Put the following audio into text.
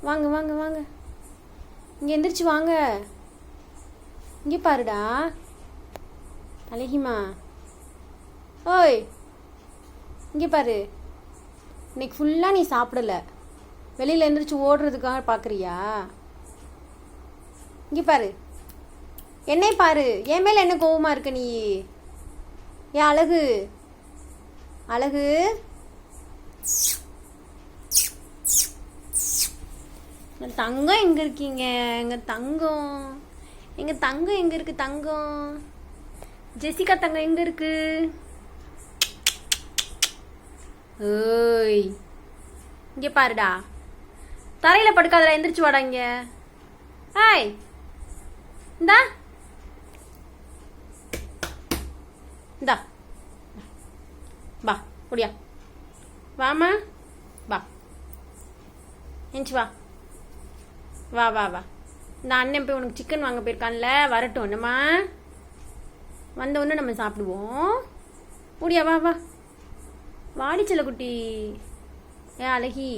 வாங்க வாங்க வாங்க, இங்கே எந்திரிச்சு வாங்க. இங்கே பாருடா அழகிமா. ஓய், இங்கே பாரு. இன்னைக்கு ஃபுல்லாக நீ சாப்பிடல, வெளியில் எந்திரிச்சு ஓடுறதுக்காக பார்க்குறியா? இங்கே பாரு, என்னை பாரு. என் மேலே என்ன கோவமாக இருக்க நீ? ஏன் அழகு அழகு, எங்கள் தங்கம் எங்கே இருக்கீங்க? எங்கள் தங்கம், எங்கள் தங்கம் எங்கே இருக்கு? தங்கம் ஜெசிகா தங்கம் எங்கே இருக்கு? ஓய், இங்கே பாருடா. தரையில் படுக்காதடா, எந்திரிச்சு வாடா இங்கே. ஹாய், இந்தா இந்தா வா, முடியா வாமா, வா எஞ்சி வா வா வா வா. இந்த அண்ணன் போய் உனக்கு சிக்கன் வாங்க போயிருக்கான்ல, வரட்டும். என்னம்மா வந்த உடனே நம்ம சாப்பிடுவோம். முடியா வா வா. வாடி செல்ல குட்டி. ஏ அழகி,